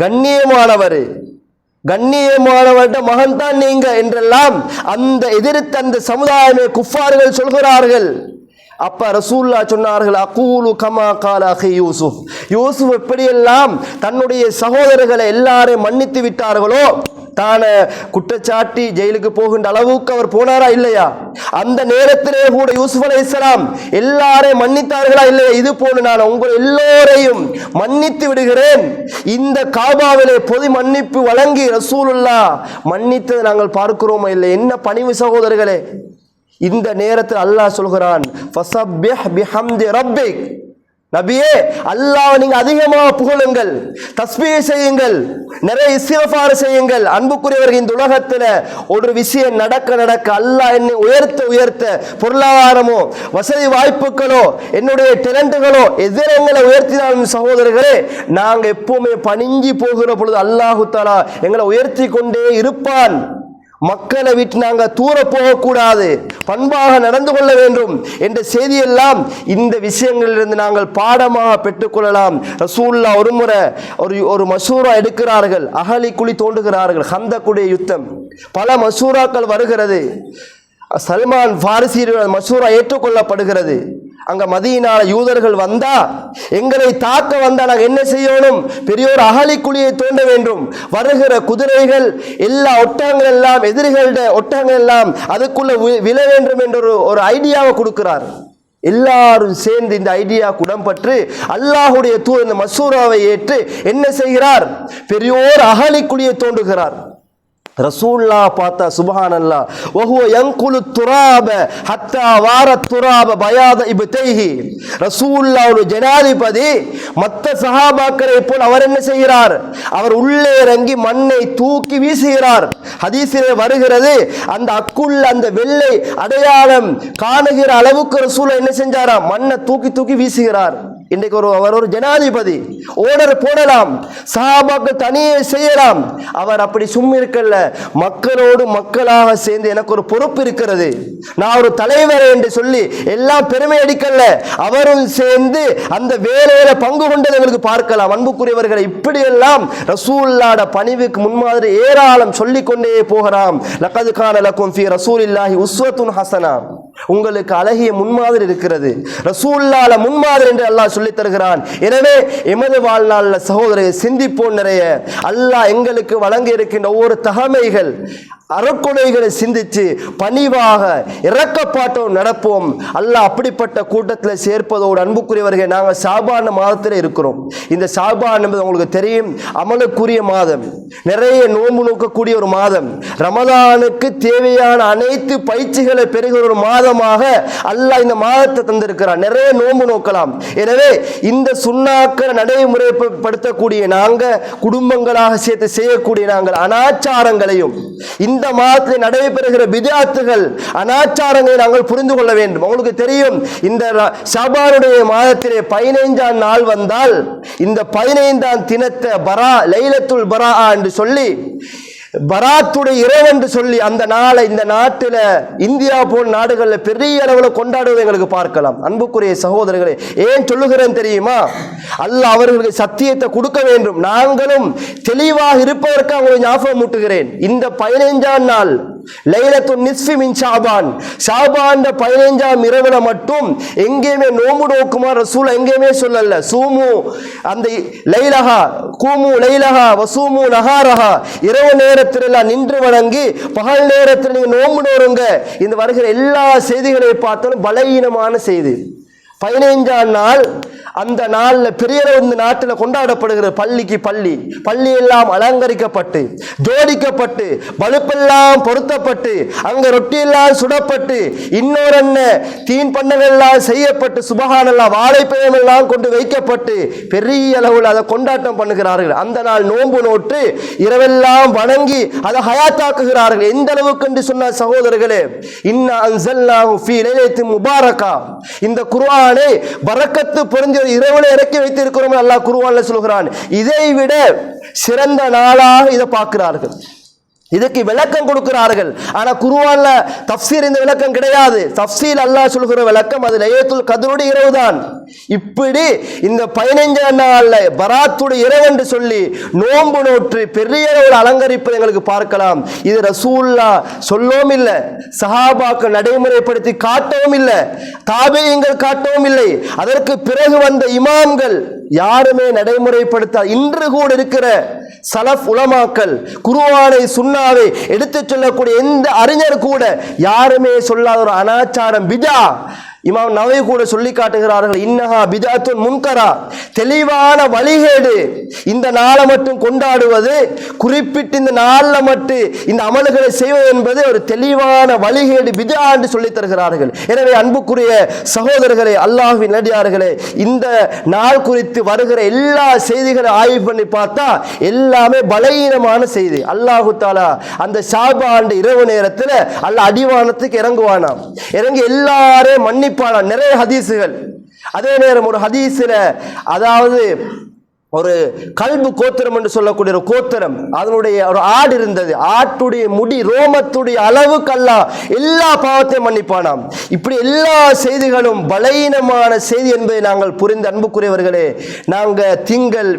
கண்ணியமானவர், கண்ணியமானவர்ட மகன் தான் நீங்க என்றெல்லாம் அந்த எதிர்த்த அந்த சமுதாயமே குஃபார்கள் சொல்கிறார்கள். அப்ப ரசூலுல்லாஹ் சொன்னார்கள், அகூலு கமா கால அஹி யூசுப். யூசுப் எப்படியெல்லாம் தன்னுடைய சகோதரர்களை எல்லாரையும் மன்னித்து விட்டார்களோ, தான குற்றச்சாட்டி ஜெயிலுக்கு போகின்ற அளவுக்கு அவர் போனாரா இல்லையா? அந்த நேரத்திலே கூட யூசுப் அலைஹிஸ்ஸலாம் எல்லாரையும் மன்னித்தார்களா இல்லையா? இது போல நான் உங்கள் எல்லோரையும் மன்னித்து விடுகிறேன். இந்த காபாவிலே பொது மன்னிப்பு வழங்கி ரசூலுல்லாஹ் மன்னித்ததை நாங்கள் பார்க்கிறோமா இல்லை? என்ன பணிவு சகோதரர்களே! இந்த நேரத்தில் அல்லாஹ் சொல்கிறான், ஃபஸப்பிஹ் பிஹம்தி ரப்பிக். நபியே, அல்லாஹ்வை நீங்க அதிகமாக புகழுங்கள், தஸ்பீஹ் செய்யுங்கள், நிறைய இஸ்திக்ஃபார் செய்யுங்கள். அன்புக்குரியவர்கள், இந்த உலகத்தில் ஒரு விஷயம் நடக்க நடக்க அல்லாஹ் என்னை உயர்த்த உயர்த்த, பொருளாதாரமோ வசதி வாய்ப்புகளோ என்னுடைய டேலண்ட்டுகளோ எதிரங்களை உயர்த்தினாலும் சகோதரர்களே, நாங்க எப்பவுமே பணிஞ்சு போகிற பொழுது அல்லாஹு தஆலா எங்களை உயர்த்தி கொண்டே இருப்பான். மக்களை விட்டு நாங்கள் தூர போகக்கூடாது, பண்பாக நடந்து கொள்ள வேண்டும் என்ற செய்தியெல்லாம் இந்த விஷயங்களிலிருந்து நாங்கள் பாடமாக பெற்றுக்கொள்ளலாம். ரசூலுல்லாஹ் ஒரு முறை ஒரு மசூரா எடுக்கிறார்கள், அகலி குழி தோண்டுகிறார்கள், ஹந்தக்குடைய யுத்தம், பல மசூராக்கள் வருகிறது. சல்மான் ஃபாரிசி மசூரா ஏற்றுக்கொள்ளப்படுகிறது. அங்க மதீனால யூதர்கள் வந்தா, எங்களை தாக்க வந்தா நாங்கள் என்ன செய்யணும்? பெரியோர் அகலி குழியை தோண்ட வேண்டும். வருகிற குதிரைகள் எல்லா ஒட்டகங்கள் எல்லாம், எதிரிகளுடைய ஒட்டகங்கள் எல்லாம் அதுக்குள்ள விழ வேண்டும் என்ற ஒரு ஐடியாவை கொடுக்கிறார். எல்லாரும் சேர்ந்து இந்த ஐடியா உடன்பட்டு அல்லாஹ்வுடைய தூதர் இந்த மசூராவை ஏற்று என்ன செய்கிறார்? பெரியோர் அகலி குழியை தோண்டுகிறார். ரசூலுல்லாஹ் பார்த்தா சுப்ஹானல்லாஹ், வஹுவ யன்குலு துராப ஹத்தா வார துராப பயாத இப்தைஹி. ரசூலுல்லாஹ் ஒரு ஜனாதிபதி, மற்ற சஹாபாக்களை போல் அவர் என்ன செய்கிறார்? அவர் உள்ளே இறங்கி மண்ணை தூக்கி வீசுகிறார். ஹதீஸிலே வருகிறது, அந்த அக்குள்ள அந்த வெள்ளை அடையாளம் காணுகிற அளவுக்கு ரசூலுல்லாஹ் என்ன செஞ்சாராம்? மண்ணை தூக்கி தூக்கி வீசுகிறார். இன்றைக்கு அவர் ஒரு ஜனாதிபதி, ஓர்டர் போடலாம், சஹாபாக்கள் தனியே செய்யலாம். அவர் அப்படி சும்மா இருக்கல்ல, மக்களோடு மக்களாக சேர்ந்து எனக்கு ஒரு பொறுப்பு இருக்கிறது, நான் ஒரு தலைவர் என்று சொல்லி எல்லாம் பெருமை அடிக்கல, அவரும் சேர்ந்து அந்த வேலையில பங்கு கொண்டதை எங்களுக்கு பார்க்கலாம். அன்புக்குரியவர்களை, இப்படியெல்லாம் ரசூலுல்லாஹ்வுடைய பணிவுக்கு முன்மாதிரி ஏராளம் சொல்லிக் கொண்டே போகலாம். லகத் கான லக்கும் ஃபீ ரசூலில்லாஹி உஸ்வத்துன் ஹஸனா. உங்களுக்கு அழகிய முன்மாதிரி இருக்கிறது, ரசூலுல்லாஹ்ல முன்மாதிரி என்று அல்லாஹ் சொல்லி தருகிறான். எனவே எமது வாழ்நாளில் சகோதரரை சிந்திப்போம். நிறைய அல்லாஹ் எங்களுக்கு வழங்கி இருக்கின்ற ஒவ்வொரு தகமைகள், அறக்கொடைகளை சிந்திச்சு பணிவாக இரக்கப்பாட்டோடு நடப்போம். அல்லாஹ் அப்படிப்பட்ட கூட்டத்தில் சேர்ப்பதோடு, அன்புக்குரியவர்கள், நாங்கள் ஷாபான் மாதத்தில் இருக்கிறோம். இந்த ஷாபான் என்பது உங்களுக்கு தெரியும், அமலுக்குரிய மாதம், நிறைய நோன்பு நோக்கக்கூடிய ஒரு மாதம், ரமதானுக்கு தேவையான அனைத்து பயிற்சிகளை பெறுகிற ஒரு மாதமாக அல்லாஹ் இந்த மாதத்தை தந்திருக்கிறார். நிறைய நோன்பு நோக்கலாம். எனவே இந்த சுன்னாக்களை நடைமுறைப்படுத்தக்கூடிய நாங்கள், குடும்பங்களாக சேர்த்து செய்யக்கூடிய நாங்கள் அனாச்சாரங்களையும், இந்த மாதத்தில் நடைபெறுகிற பித்அத்துகள், அனாச்சாரங்களை நாங்கள் புரிந்து கொள்ள வேண்டும். உங்களுக்கு தெரியும், இந்த ஷாபானுடைய மாதத்திலே 15ஆம் நாள் வந்தால், இந்த 15ஆம் தினத்தை பரா, லைலத்துல் பரா என்று சொல்லி, பராத்துடைய இரவு என்று சொல்லி அந்த நாளை இந்த நாட்டில், இந்தியா போன்ற நாடுகளில் பெரிய அளவில் கொண்டாடுவதை எங்களுக்கு பார்க்கலாம். அன்புக்குரிய சகோதரர்களே, ஏன் சொல்லுகிறேன் தெரியுமா? அல்லாஹ் அவர்களுக்கு சத்தியத்தை கொடுக்க வேண்டும். நாங்களும் தெளிவாக இருப்பதற்கு அவங்களை ஞாபகம் மூட்டுகிறேன். இந்த 15ஆம் நாள் லைலத்துன் நிஸ்ஃபி மின் ஷாபான், ஷாபான் 15ஆம் இரவுல மட்டும் எங்கேயுமே நோம்பு நோக்குமா ரசூல் எங்கேயுமே சொல்லல. சூமு அந்த லைலஹா, கூமு லைலஹா வசூமு நஹாரஹா, இரவு நேரத்தில் எல்லாம் நின்று வணங்கி பகல் நேரத்தில் நீங்க நோம்பு நோருங்க. இந்த வருகிற எல்லா செய்திகளை பார்த்தாலும் பலவீனமான செய்தி. 15ஆம் நாள் அந்த நாள்ல பெரிய இந்த நாட்டில் கொண்டாடப்படுகிறது. பள்ளிக்கு பள்ளி எல்லாம் அலங்கரிக்கப்பட்டு ஜோடிக்கப்பட்டு பலுப்பெல்லாம் பொருத்தப்பட்டு அங்க ரொட்டி எல்லாம் சுடப்பட்டு இன்னொரு தீன் பண்ணங்கள் எல்லாம் செய்யப்பட்டு சுபஹானல்லாஹ் வாழைப்பழம் எல்லாம் கொண்டு வைக்கப்பட்டு பெரிய அளவில் அதை கொண்டாட்டம் பண்ணுகிறார்கள். அந்த நாள் நோன்பு நோற்று இரவெல்லாம் வணங்கி அதை ஹயாத்தாக்குகிறார்கள். எந்த அளவுக்கு என்று சொன்ன சகோதரர்களே, இன்னா அன்ஸல்னாஹு ஃபீ லைலத்தின் முபாரகா, இந்த குர்ஆனை பரக்கத்து பொருந்திய இரவுல இறக்கி வைத்திருக்கிறோம் அல்லாஹ் குர்ஆன்ல சொல்கிறான். இதை விட சிறந்த நாளாக இதை பார்க்கிறார்கள், இதுக்கு விளக்கம் கொடுக்கிறார்கள். ஆனா குர்ஆன்ல தஃப்சீர் இந்த விளக்கம் கிடையாது. தஃப்சீல் அல்லாஹ் சொல்கிற விளக்கம் அது லைலத்துல் கத்ருடைய இரவு தான். இப்படி இந்த 15ஆம் நாள்ல பராத்துடைய இரவு என்று சொல்லி நோன்பு நோற்று பெரிய ஒரு அலங்கரிப்பை எங்களுக்கு பார்க்கலாம். இது ரசூலுல்லாஹ் சொல்லவும் இல்லை, சஹாபாக்கள் நடைமுறைப்படுத்தி காட்டவும் இல்லை, தாபீங்கள் காட்டவும் இல்லை, அதற்கு பிறகு வந்த இமாம்கள் யாருமே நடைமுறைப்படுத்த இன்று கூட இருக்கிற சலஃப் உலமாக்கள் குர்ஆனை சுன்னாவை எடுத்துச் சொல்லக்கூடிய எந்த அறிஞர் கூட யாருமே சொல்லாத ஒரு அனாச்சாரம் பிதா. இமாம் நவவி கூட சொல்லி காட்டுகிறார்கள், இன்னஹா பிதாத்துன் முன்கரா, தெளிவான வழிகேடு. இந்த நாளை மட்டும் கொண்டாடுவது, குறிப்பிட்டு இந்த நாளில் மட்டும் இந்த அமல்களை செய்வது என்பது ஒரு தெளிவான வழிகேடு, பிதா என்று சொல்லி தருகிறார்கள். எனவே அன்புக்குரிய சகோதரர்களே, அல்லாஹ்வின் நல்லடியார்களே, இந்த நாள் குறித்து வருகிற எல்லா செய்திகளை ஆய்வு பண்ணி பார்த்தா எல்லாமே பலவீனமான செய்தி. அல்லாஹு தஆலா அந்த ஷாபான் இரவு நேரத்தில் அல்லாஹ் அடிவானத்துக்கு இறங்குவானாம், இறங்கி எல்லாரையும் மன்னிப்பானாம். நிறைய ஹதீசுகள். அதே நேரம் ஒரு ஹதீஸ்ல, அதாவது ஒரு கல்பு கோத்திரம் என்று சொல்லக்கூடிய ஒரு கோத்திரம், அதனுடைய ஒரு ஆடு இருந்தது, ஆட்டுடைய முடி ரோமத்துடைய அளவுக்கு அல்லாஹ் எல்லா பாவத்தையும் மன்னிப்பானாம். இப்படி எல்லா செய்திகளும் பலவீனமான செய்தி என்பதை நாங்கள் புரிந்து அன்புக்குரியவர்களே, நாங்கள் திங்கள்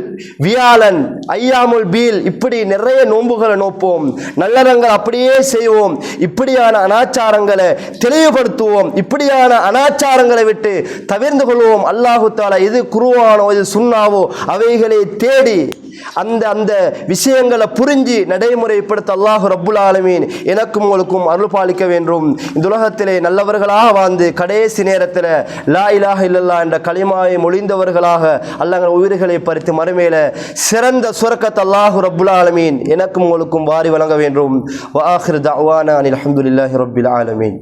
வியாழன் ஐயாமுல் பீல் இப்படி நிறைய நோன்புகளை நோப்போம், நல்லறங்கள் அப்படியே செய்வோம், இப்படியான அனாச்சாரங்களை தெளிவுபடுத்துவோம், இப்படியான அனாச்சாரங்களை விட்டு தவிர்ந்து கொள்வோம். அல்லாஹு தஆலா இது குர்ஆனோ இது சுன்னாவோ அவை தேடி அந்த விஷயங்களை புரிஞ்சு நடைமுறைப்படுத்த அல்லாஹ் ரப்புல் ஆலமீன் எனக்கும் உங்களுக்கும் அருள் பாலிக்க வேண்டும். இந்த உலகத்திலே நல்லவர்களாக வாழ்ந்து கடைசி நேரத்தில் லா இலாஹ இல்லல்லாஹ் என்ற கலிமாவை மொழிந்தவர்களாக அல்லாஹ் உயிர்களை பறித்து மறுமையில சிறந்த சுரக்கத் அல்லாஹ் ரப்புல் ஆலமீன் எனக்கும் உங்களுக்கும் வாரி வழங்க வேண்டும். வ ஆகிரு தஅவானா அல்ஹம்துலில்லாஹி ரப்பில் ஆலமீன்.